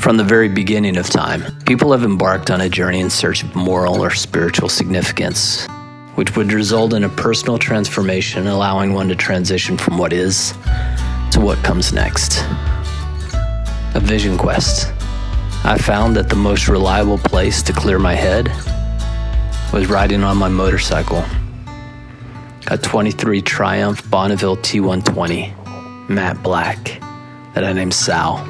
From the very beginning of time, people have embarked on a journey in search of moral or spiritual significance, which would result in a personal transformation, allowing one to transition from what is to what comes next. A vision quest. I found that the most reliable place to clear my head was riding on my motorcycle, a 23 Triumph Bonneville T120, matte black, that I named Sal.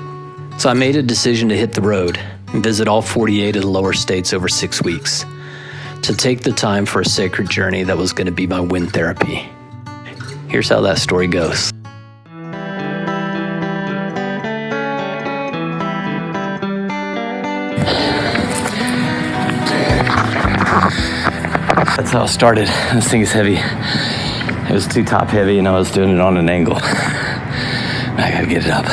So I made a decision to hit the road and visit all 48 of the lower states over 6 weeks, to take the time for a sacred journey that was going to be my wind therapy. Here's how that story goes. That's how it started. This thing is heavy. It was too top heavy and I was doing it on an angle. I gotta get it up.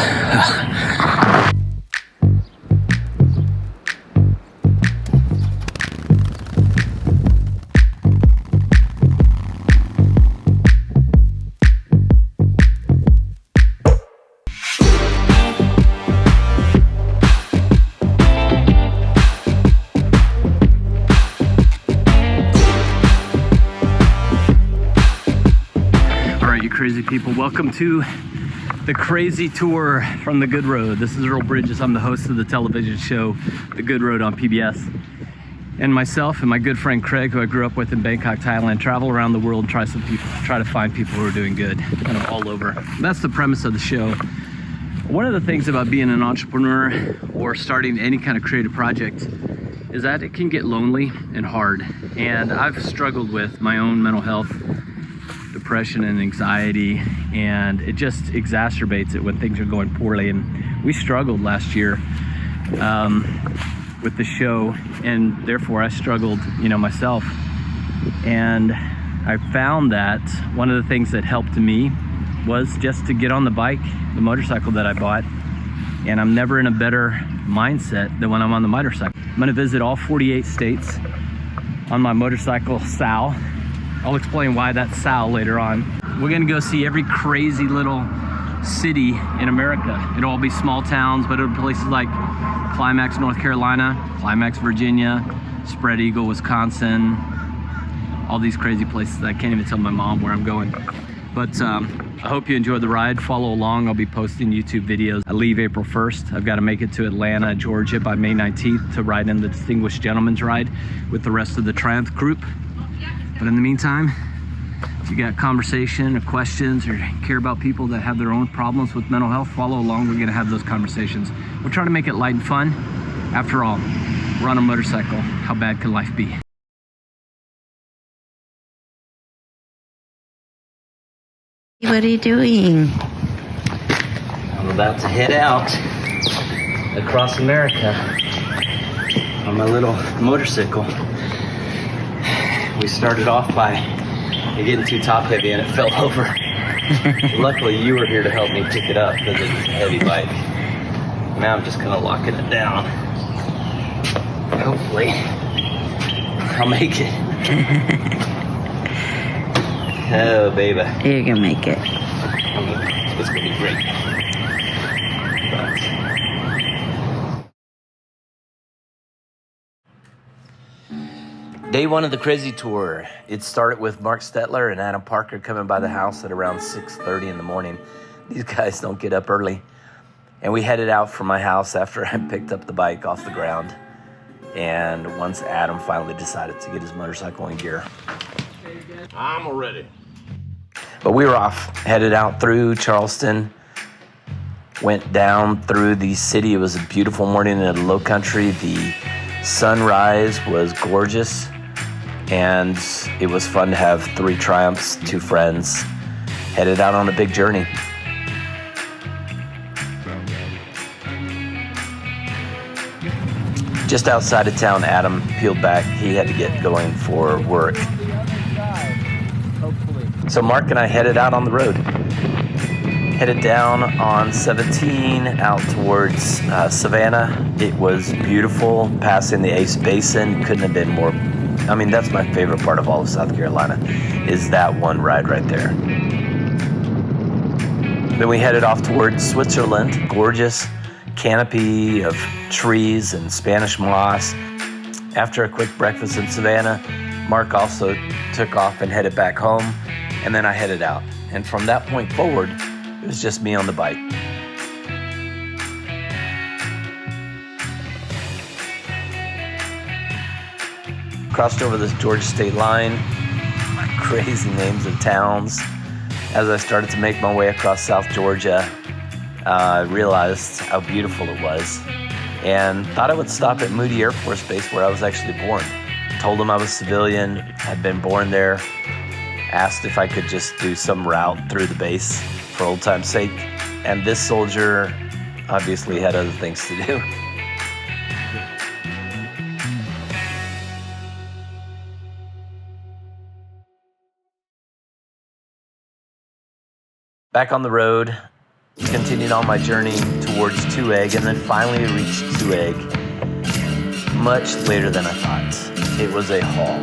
Crazy people, welcome to the crazy tour from the Good Road. This is Earl Bridges. I'm the host of the television show The Good Road on PBS, and myself and my good friend Craig, who I grew up with in Bangkok, Thailand, travel around the world and try to find people who are doing good, kind of all over. That's the premise of the show. One of the things about being an entrepreneur or starting any kind of creative project is that it can get lonely and hard, and I've struggled with my own mental health, depression and anxiety, and it just exacerbates it when things are going poorly. And we struggled last year with the show, and therefore I struggled, myself. And I found that one of the things that helped me was just to get on the bike, the motorcycle that I bought, and I'm never in a better mindset than when I'm on the motorcycle. I'm gonna visit all 48 states on my motorcycle, Sal. I'll explain why that's Sal later on. We're gonna go see every crazy little city in America. It'll all be small towns, but it'll be places like Climax, North Carolina, Climax, Virginia, Spread Eagle, Wisconsin, all these crazy places. I can't even tell my mom where I'm going. But I hope you enjoyed the ride. Follow along. I'll be posting YouTube videos. I leave April 1st. I've got to make it to Atlanta, Georgia by May 19th to ride in the Distinguished Gentleman's Ride with the rest of the Triumph group. But in the meantime, if you got conversation or questions or care about people that have their own problems with mental health, follow along. We're gonna have those conversations. We'll try to make it light and fun. After all, we're on a motorcycle. How bad can life be? What are you doing? I'm about to head out across America on my little motorcycle. We started off by getting too top heavy and it fell over. Luckily you were here to help me pick it up because it's a heavy bike. Now I'm just kind of locking it down. Hopefully I'll make it. Oh baby. You're gonna make it. It's gonna be great. Day one of the Crazy Tour. It started with Mark Stetler and Adam Parker coming by the house at around 6:30 in the morning. These guys don't get up early. And we headed out from my house after I picked up the bike off the ground. And once Adam finally decided to get his motorcycle in gear. I'm ready. But we were off, headed out through Charleston, went down through the city. It was a beautiful morning in the low country. The sunrise was gorgeous. And it was fun to have 3 Triumphs, 2 friends, headed out on a big journey. Just outside of town, Adam peeled back. He had to get going for work. So Mark and I headed out on the road. Headed down on 17 out towards Savannah. It was beautiful, passing the Ace Basin. Couldn't have been more. I mean, that's my favorite part of all of South Carolina, is that one ride right there. Then we headed off towards Switzerland. Gorgeous canopy of trees and Spanish moss. After a quick breakfast in Savannah, Mark also took off and headed back home, and then I headed out. And from that point forward, it was just me on the bike. Crossed over this Georgia state line, crazy names of towns. As I started to make my way across South Georgia, I realized how beautiful it was and thought I would stop at Moody Air Force Base where I was actually born. Told them I was civilian, had been born there, asked if I could just do some route through the base for old time's sake, and this soldier obviously had other things to do. Back on the road, continued on my journey towards 2 Egg, and then finally reached 2 Egg much later than I thought. It was a haul.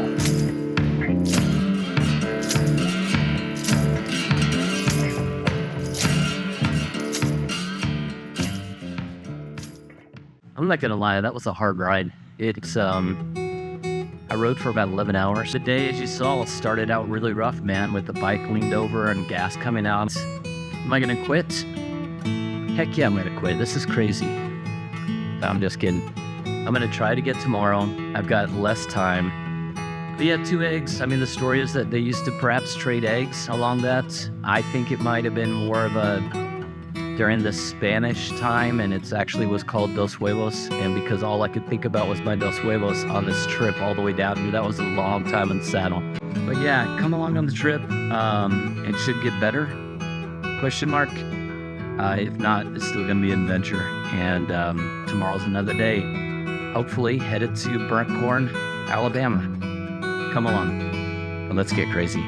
I'm not gonna lie, that was a hard ride. I rode for about 11 hours. The day, as you saw, started out really rough, man, with the bike leaned over and gas coming out. Am I gonna quit? Heck yeah, I'm gonna quit. This is crazy. I'm just kidding. I'm gonna try to get tomorrow. I've got less time. But yeah, 2 Eggs. I mean, the story is that they used to perhaps trade eggs along that. I think it might have been more of a during the Spanish time, and it actually was called Dos Huevos, and because all I could think about was my Dos Huevos on this trip all the way down, that was a long time in the saddle. But yeah, come along on the trip. It should get better, question mark. If not, it's still gonna be an adventure, and tomorrow's another day, hopefully headed to Burnt Corn, Alabama. Come along, and let's get crazy.